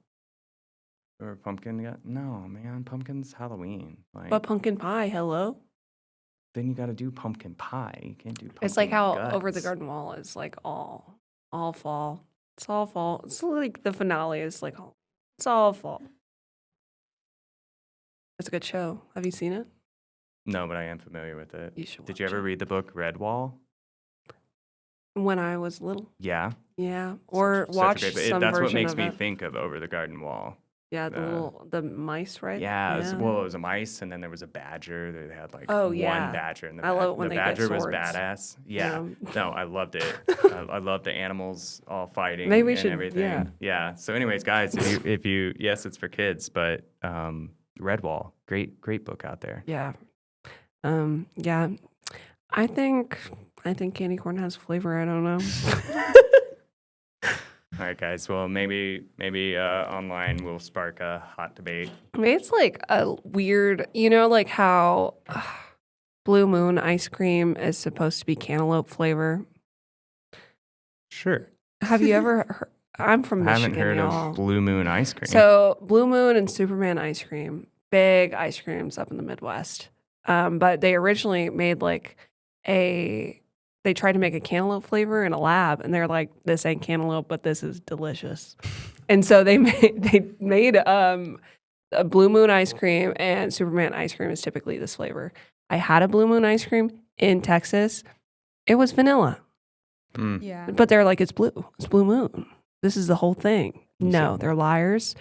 Or pumpkin gut? No, man. Pumpkin's Halloween. Like, But pumpkin pie, hello. then you got to do pumpkin pie. You can't do pumpkin It's like how guts. Over the Garden Wall is like all fall. It's all fall. It's like the finale is like it's all fall. It's a good show. Have you seen it? No, but I am familiar with it. You should. Did you watch ever it. read the book Redwall? When I was little? Yeah. Yeah. Or Such a watch great book. some That's what version makes of me it. think of Over the Garden Wall. Yeah, the mice, right? Yeah, it was a mice, and then there was a badger. They had like Oh, one yeah. badger, and I love it when the they get badger was swords. badass. Yeah, no, I loved it. I love the animals all fighting Maybe we and should- everything. yeah. So, anyways, guys, if you yes, it's for kids, but Redwall, great book out there. Yeah. Yeah. I think candy corn has flavor. I don't know. All right, guys. Well, maybe online will spark a hot debate. Maybe it's like a weird, like how Blue Moon ice cream is supposed to be cantaloupe flavor. Sure. Have you ever heard? I'm from I Michigan, haven't heard y'all. of Blue Moon ice cream. So Blue Moon and Superman ice cream, big ice creams up in the Midwest. But they originally made they tried to make a cantaloupe flavor in a lab, and they're like, "This ain't cantaloupe, but this is delicious." And so they made a Blue Moon ice cream, and Superman ice cream is typically this flavor. I had a Blue Moon ice cream in Texas. It was vanilla, Mm. Yeah. but they're like, "It's blue. It's Blue Moon. This is the whole thing." You No, said they're liars.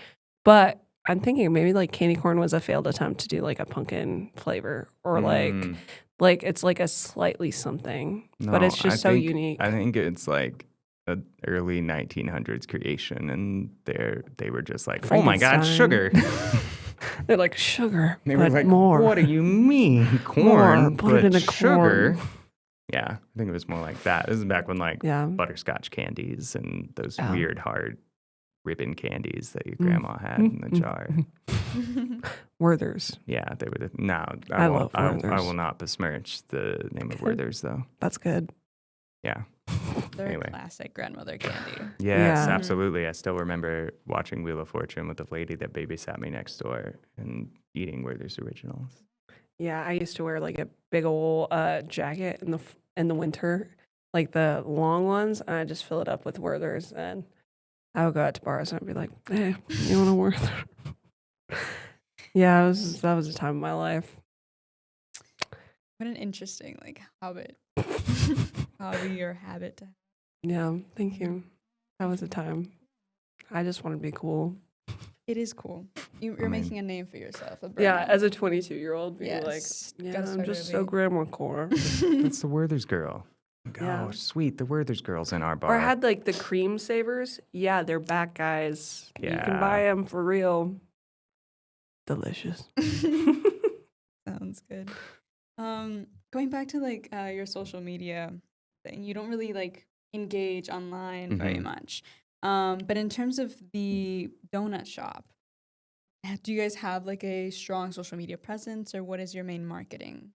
But I'm thinking maybe like candy corn was a failed attempt to do like a pumpkin flavor, or Mm. like it's like a slightly something, but No, it's just so unique. I think it's like an early 1900s creation, and they were just like, oh my God, sugar. They're like sugar, They but were like, more. what do you mean corn? Put it but in a sugar. corn. Yeah, I think it was more like that. This is back when like Yeah. butterscotch candies and those Oh. weird hard ribbon candies that your Mm. grandma had in the jar. Werther's. Yeah, they were. No, I won't- love I Werther's. will not besmirch the name of Okay. Werther's though. That's good. Yeah. They're Anyway. a classic grandmother candy. Yes, Yeah. absolutely. I still remember watching Wheel of Fortune with the lady that babysat me next door and eating Werther's originals. Yeah, I used to wear like a big old jacket in the winter, like the long ones, and I just fill it up with Werther's, and I would go out to bars and I'd be like, "Hey, you want a Werther?" Yeah, that was a time of my life. What an interesting habit. Hobby or habit. Yeah, thank you. That was a time. I just want to be cool. It is cool. You're mean- making a name for yourself. A Yeah, brand. as a 22-year-old, being Yes, like, yeah, gotta I'm start just early. so grandma core. That's the Werther's girl. Like, Yeah. Oh, sweet. The Werther's girl's in our bar. Or I had like the cream savers. Yeah, they're back, guys. You can Yeah. buy them for real. Delicious. Sounds good. Going back to your social media thing, you don't really engage online very Mhm. much. But in terms of the donut shop, do you guys have a strong social media presence, or what is your main marketing?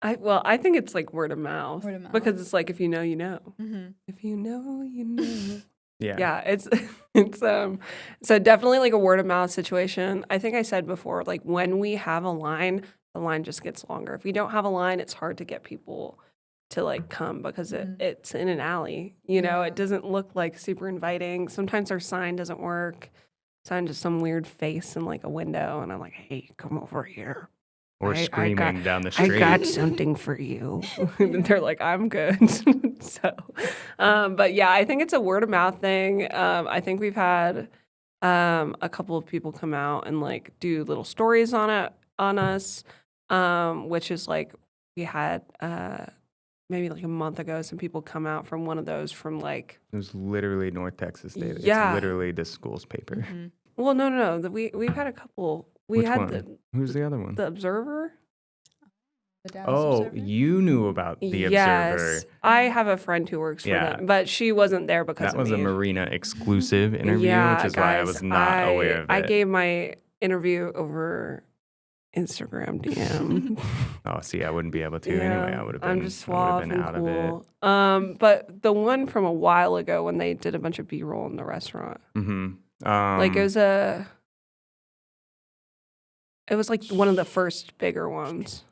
I think it's like word of mouth. Word of mouth. Because it's like if you know, you know. Mm-hmm. If you know, you know. Yeah. Yeah, it's so definitely like a word of mouth situation. I think I said before, like when we have a line, the line just gets longer. If we don't have a line, it's hard to get people to come because Mhm. it's in an alley. It Yeah. doesn't look super inviting. Sometimes our sign doesn't work. Sign just some weird face in a window, and I'm like, hey, come over here. Or I screaming got- down the I street. got something for you. And they're like, I'm good. So, but yeah, I think it's a word of mouth thing. I think we've had a couple of people come out and do little stories on us, which is we had maybe a month ago, some people come out from one of those from It was literally North Texas State. Yeah. It's literally the school's paper. Mhm. Well, no. We've had a couple. We Which had one? Who's the other one? the Observer. The Dallas Oh, Observer? you knew about the Observer. Yes, I have a friend who works for Yeah. them, but she wasn't there because That of was a me. Marina exclusive interview, Yeah, which is why I guys, was not aware of it. I gave my interview over Instagram DM. Oh, see, I wouldn't be able to anyway. I would have been. I'm just I would have suave been and out of it. cool. But the one from a while ago when they did a bunch of B-roll in the restaurant, Mm-hmm. like it was like one of the first bigger ones.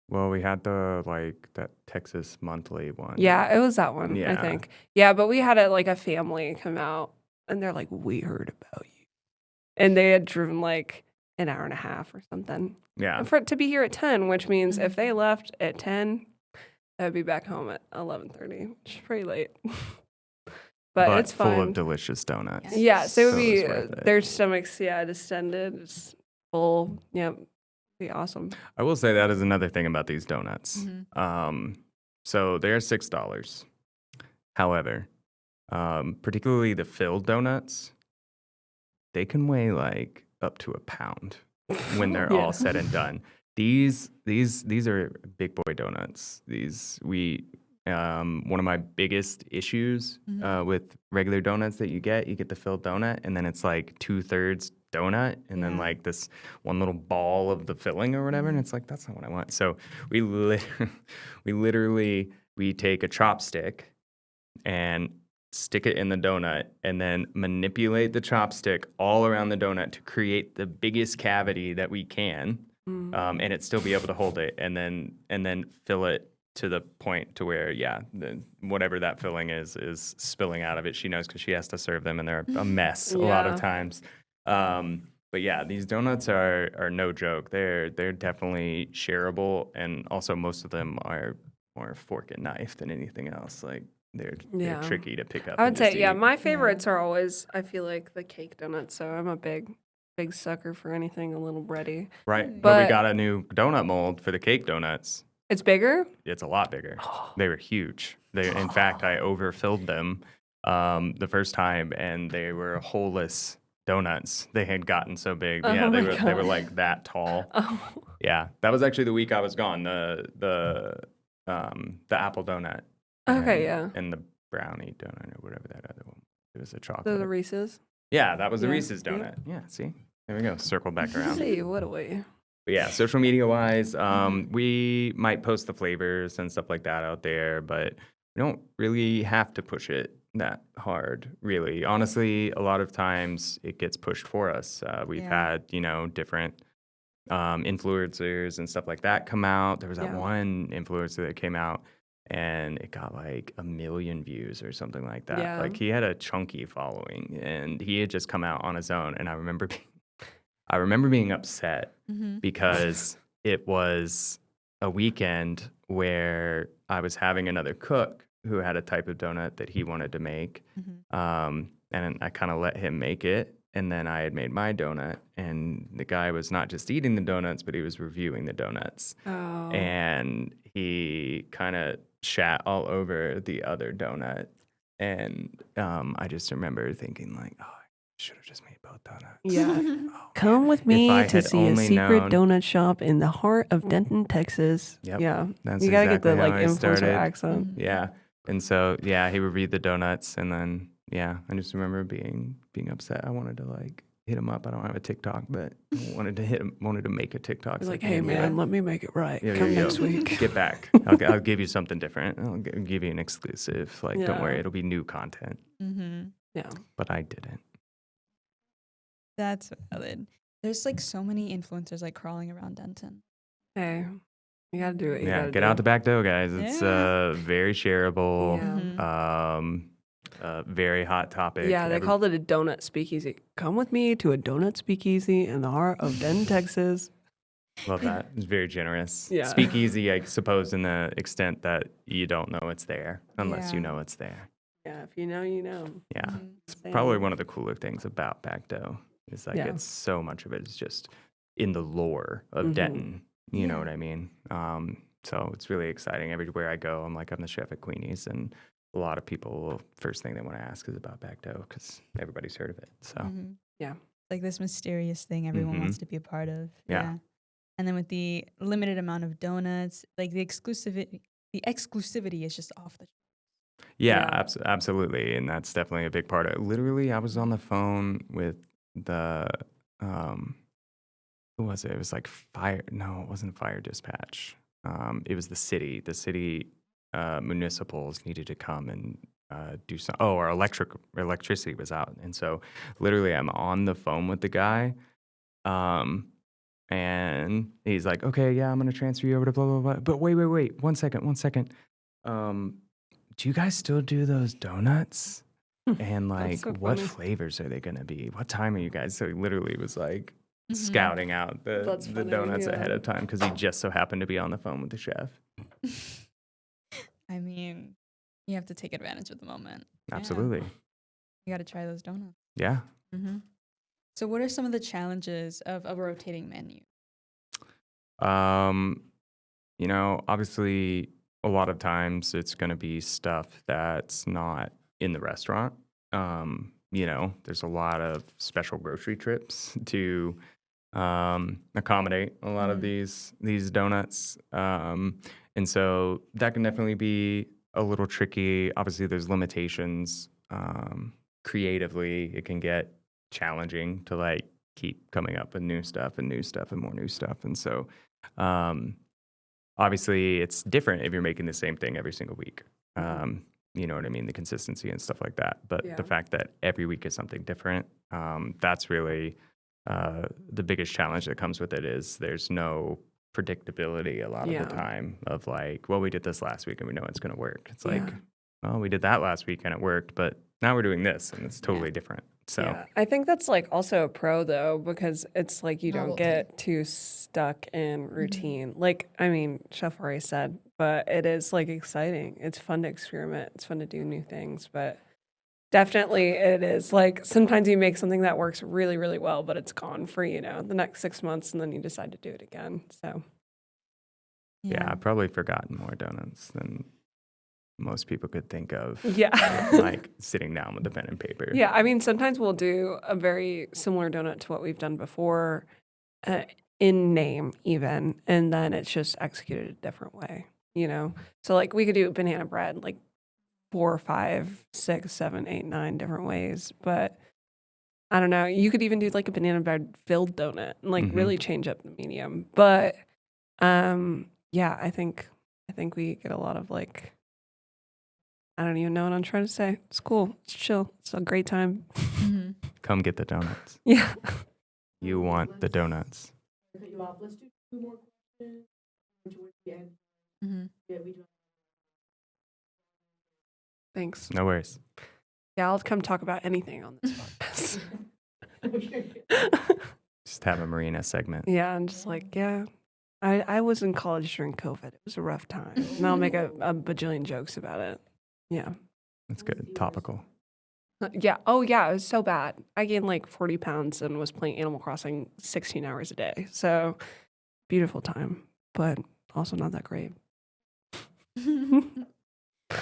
Well, we had that Texas Monthly one. Yeah, it was that one, I Yeah. think. Yeah, but we had a family come out, and they're like, "We heard about you," and they had driven like an hour and a half or something, Yeah. and for it to be here at 10, which means if they left at 10, I'd be back home at 11:30, which is pretty late. But it's full fine. of delicious donuts. Yeah, so it would So be it's worth it. their stomachs, distended, it's full. Yeah, be awesome. I will say that is another thing about these donuts. Mhm. So they're $6. However, particularly the filled donuts, they can weigh like up to a pound when they're Yeah. all said and done. These are big boy donuts. One of my biggest issues with regular donuts that you get the filled donut, and then it's like 2/3 donut, and then Yeah. like this one little ball of the filling or whatever, and it's like, that's not what I want. So we literally take a chopstick and stick it in the donut, and then manipulate the chopstick all around the donut to create the biggest cavity that we can, and it still be able to hold it, and then fill it to the point to where, whatever that filling is spilling out of it. She knows because she has to serve them, and they're a mess a lot of Yeah. times. But yeah, these donuts are no joke. They're definitely shareable, and also most of them are more fork and knife than anything else. Like they're Yeah. tricky to pick up. I and would say, just eat. my favorites are always, I feel like, the cake donuts. So I'm a big sucker for anything a little bready. Right, but we But- got a new donut mold for the cake donuts. It's bigger? It's a lot bigger. They were huge. In fact, I overfilled them the first time, and they were holeless donuts. They had gotten so big. Oh Yeah, they my were God. like that tall. Oh, Yeah, that was actually the week I was gone. The apple donut. Okay, and- yeah. And the brownie donut or whatever that other one. It was a chocolate. the Reese's. Yeah, that was the Yeah, Reese's yeah. donut. Yeah, see, there we go. Circle back around. See, what a way. But yeah, social media wise, we might post the flavors and stuff like that out there, but we don't really have to push it that hard, really. Honestly, a lot of times it gets pushed for us. We've Yeah. had, different influencers and stuff like that come out. There was that Yeah. one influencer that came out and it got like 1 million views or something like that. Yeah. Like he had a chunky following, and he had just come out on his own. And I remember being upset because it was a weekend where I was having another cook who had a type of donut that he wanted to make. And I kind of let him make it. And then I had made my donut, and the guy was not just eating the donuts, but he was reviewing the donuts. Oh. And he kind of shat all over the other donut. And I just remember thinking like, oh, I should have just made both donuts. Yeah. Oh, Come with If me I to had see a only secret known- donut shop in the heart of Denton, Texas. Yep, Yeah. that's You gotta exactly get the how like I influencer started. accent. Yeah. And so, yeah, he reviewed the donuts, and then, yeah, I just remember being upset. I wanted to like hit him up. I don't have a TikTok, but I wanted to make a TikTok. He's like, hey, hey man, let me make it right. yo, Come yo, next yo, week. get back. I'll give you something different. I'll give you an exclusive. Like, don't Yeah. worry, it'll be new content. Yeah. But I didn't. That's valid. There's like so many influencers like crawling around Denton. Hey, you gotta do it. You Yeah, gotta get do out it. the back door, guys. It's Yeah. very shareable. Yeah. Very hot topic. Yeah, they called it a donut speakeasy. Come with me to a donut speakeasy in the heart of Denton, Texas. Love that. It's very generous. Yeah. Speakeasy, I suppose, in the extent that you don't know it's there unless you Yeah. know it's there. Yeah, if you know, you know. Yeah. It's Same. probably one of the cooler things about back dough is like Yeah. it's so much of it is just in the lore of Mhm. Denton. You know Yeah. what I mean? So it's really exciting. Everywhere I go, I'm like, I'm the chef at Queenie's, and a lot of people, first thing they want to ask is about back dough because everybody's heard of it. So Mhm. Yeah. Like this mysterious thing everyone wants to be a part of. Yeah. And then with the limited amount of donuts, like the exclusivity is just off the. yeah, Yeah. absolutely, and that's definitely a big part of it. Literally, I was on the phone with the who was it? It was like fire. No, it wasn't fire dispatch. It was the city. The city municipals needed to come and do some. Oh, our electricity was out, and so literally, I'm on the phone with the guy, and he's like, "Okay, yeah, I'm gonna transfer you over to blah blah blah." But wait, 1 second. Do you guys still do those donuts? And like, so what funny. flavors are they gonna be? What time are you guys? So he literally was like Mhm. scouting out That's the funny, donuts yeah. ahead of time because he just so happened to be on the phone with the chef. I mean, you have to take advantage of the moment. Yeah. Absolutely, You got to try those donuts. yeah. Mm-hmm. So, what are some of the challenges of a rotating menu? Obviously, a lot of times it's gonna be stuff that's not in the restaurant. There's a lot of special grocery trips to accommodate a lot of Mhm. these donuts, and so that can definitely be a little tricky. Obviously, there's limitations. Creatively, it can get challenging to like keep coming up with new stuff and new stuff and more new stuff, and so um, obviously it's different if you're making the same thing every single week. You know what I mean? The consistency and stuff like that. But Yeah. the fact that every week is something different, that's really the biggest challenge that comes with it is there's no predictability a lot of Yeah. the time of like, well, we did this last week and we know it's going to work. It's Yeah. like, well, we did that last week and it worked, but now we're doing this and it's totally different. So Yeah, I think that's like also a pro though, because it's like you don't Novelty. get too stuck in routine. Like, I mean, Chef already said, but it is like exciting. It's fun to experiment. It's fun to do new things, but definitely it is like sometimes you make something that works really, really well, but it's gone for, the next 6 months and then you decide to do it again. So, yeah, I've probably forgotten more donuts than most people could think of. yeah. Like sitting down with a pen and paper. Yeah, I mean, sometimes we'll do a very similar donut to what we've done before, in name even, and then it's just executed a different way, So like we could do banana bread like 4, 5, 6, 7, 8, 9 different ways, but I don't know. You could even do like a banana bread filled donut and like Mhm. really change up the medium. But yeah, I think we get a lot of like. I don't even know what I'm trying to say. It's cool. It's chill. It's a great time. Mm-hmm. Come get the donuts. Yeah. You want the donuts. Cut you off. Let's do 2 more questions. Towards the end. Mm-hmm. Yeah, we do. Thanks. No worries. Yeah, I'll come talk about anything on this podcast. Just have a Marina segment. Yeah, I'm just like, yeah. I was in college during COVID. It was a rough time. And I'll make a bajillion jokes about it. Yeah. That's good. Topical. Yeah. Oh, yeah. It was so bad. I gained like 40 pounds and was playing Animal Crossing 16 hours a day. So beautiful time, but also not that great.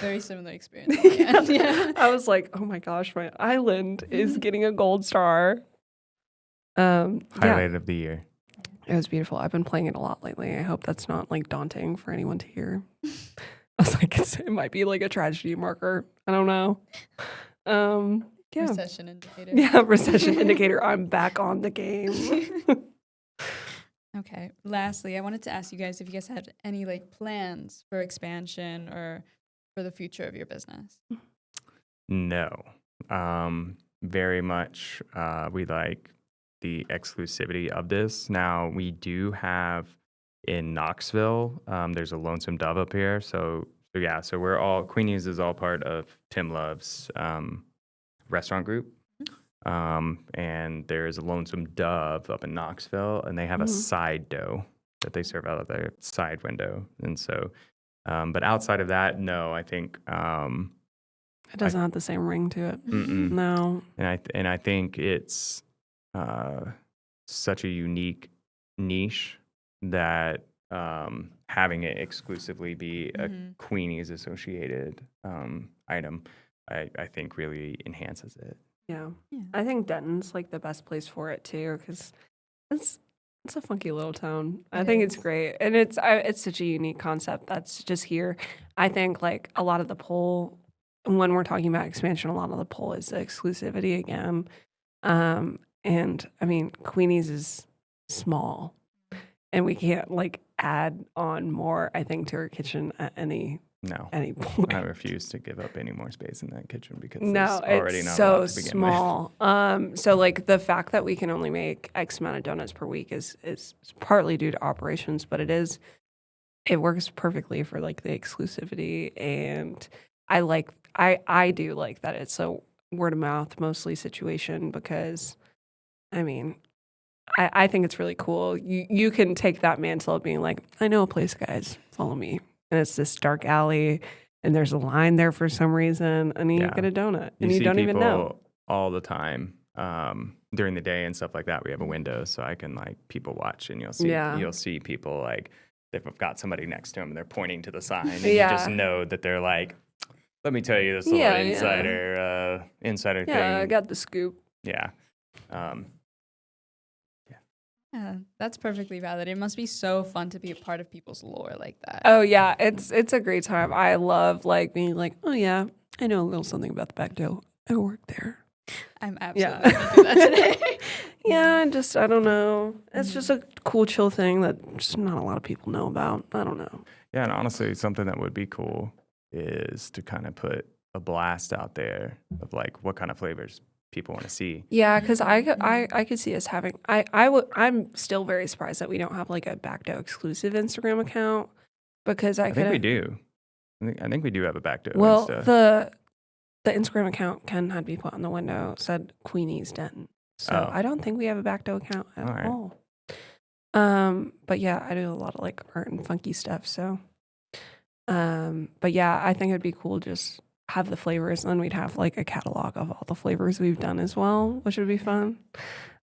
Very similar experience. Yeah. I was like, oh my gosh, my island is getting a gold star. Yeah, Highlight of the year. it was beautiful. I've been playing it a lot lately. I hope that's not like daunting for anyone to hear. I was like, it might be like a tragedy marker. I don't know. Yeah. Recession indicator. Yeah, recession indicator. I'm back on the game. Okay. Lastly, I wanted to ask you guys if you guys had any like plans for expansion or for the future of your business. No. Very much we like the exclusivity of this. Now we do have in Knoxville, there's a Lonesome Dove up here. So we're all Queenies is all part of Tim Love's restaurant group. And there's a Lonesome Dove up in Knoxville, and they have a side dough that they serve out of their side window. And so, but outside of that, no, I think, It doesn't have the same ring to it. mm-mm. No. And I think it's such a unique niche that having it exclusively be a Mhm. Queenie's associated item, I think really enhances it. Yeah. Yeah. I think Denton's like the best place for it too, because it's a funky little town. I It think it's is. great, and it's such a unique concept that's just here. I think like a lot of the pull when we're talking about expansion, a lot of the pull is the exclusivity again. And I mean, Queenie's is small, and we can't like add on more. I think to our kitchen at any No, point. I refuse to give up any more space in that kitchen because No, there's already it's not a so lot to begin with. small. So like the fact that we can only make X amount of donuts per week is partly due to operations, but it works perfectly for like the exclusivity. And I do like that it's a word of mouth mostly situation because I mean I think it's really cool. You can take that mantle of being like, I know a place, guys, follow me. And it's this dark alley and there's a line there for some reason and you Yeah. get a donut You and you see don't people even know. all the time during the day and stuff like that. We have a window so I can like people watch, and Yeah. you'll see people like they've got somebody next to them and they're pointing to the sign, and Yeah. you just know that they're like, let me tell you this little Yeah, yeah. insider Yeah, I thing. got the scoop. Yeah. Um, Yeah, that's perfectly valid. It must be so fun to be a part of people's lore like that. Oh yeah, it's a great time. I love like being like, oh yeah, I know a little something about the back door. I work there. I'm Yeah. absolutely gonna do that today. Yeah, just I don't know. It's just a cool chill thing that just not a lot of people know about. I don't know. yeah, and honestly, something that would be cool is to kind of put a blast out there of like what kind of flavors people want to see. Yeah, because I could see us having. I'm still very surprised that we don't have like a back door exclusive Instagram account because I think we do. I think we do have a back door. Well, Insta. the Instagram account Ken had me put on the window said Queenie's Denton. So Oh. I don't think we have a back door account at All right. all. But yeah, I do a lot of like art and funky stuff. So, but yeah, I think it'd be cool just have the flavors, and then we'd have like a catalog of all the flavors we've done as well, which would be fun.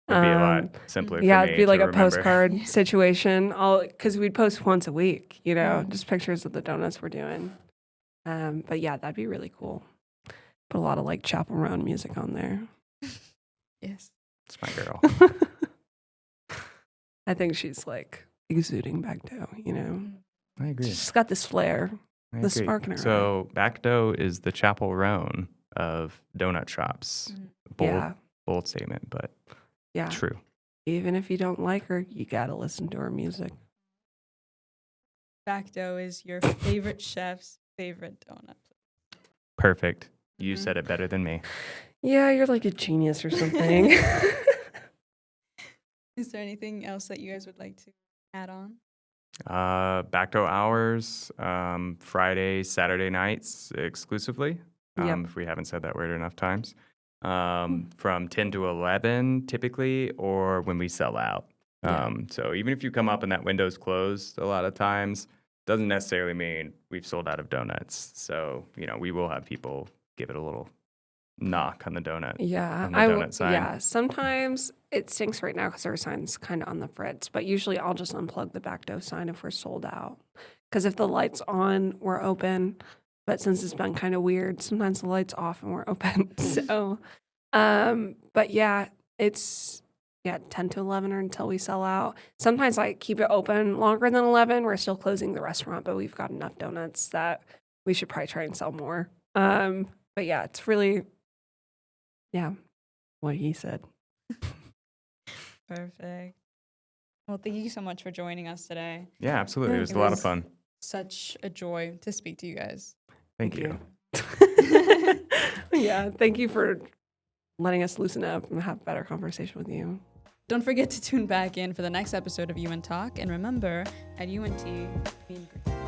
It'd be a lot simpler. Yeah, for me it'd be like to a remember. postcard situation. Because we'd post once a week, Mm. just pictures of the donuts we're doing. But yeah, that'd be really cool. Put a lot of like Chapel Roan music on there. Yes. It's my girl. I think she's like exuding back dough, I agree. She's got this flair. I the agree. spark in her So back dough is the Chapel Roan of donut shops. Bold, Yeah. bold statement, but Yeah. true. Even if you don't like her, you gotta listen to her music. Back dough is your favorite chef's favorite donut. Perfect. You Mhm. said it better than me. Yeah, you're like a genius or something. Is there anything else that you guys would like to add on? Back dough hours, Friday, Saturday nights exclusively. Yep. If we haven't said that word enough times. From 10 to 11 typically, or when we sell out. Yeah. So even if you come up and that window's closed a lot of times, doesn't necessarily mean we've sold out of donuts. So, we will have people give it a little knock on the donut. Yeah, On the donut sign. yeah. Sometimes it stinks right now because our sign's kind of on the fritz. But usually, I'll just unplug the back dough sign if we're sold out. Because if the light's on, we're open. But since it's been kind of weird, sometimes the light's off and we're open. So, but yeah, it's 10 to 11 or until we sell out. Sometimes I keep it open longer than 11. We're still closing the restaurant, but we've got enough donuts that we should probably try and sell more. But yeah, it's really. Yeah, what he said. Perfect. Well, thank you so much for joining us today. Yeah, absolutely. Yeah, It was it a lot of was- fun. Such a joy to speak to you guys. Thank you. Yeah, thank you for letting us loosen up and have a better conversation with you. Don't forget to tune back in for the next episode of UNTalk. And remember, at UNT, be great.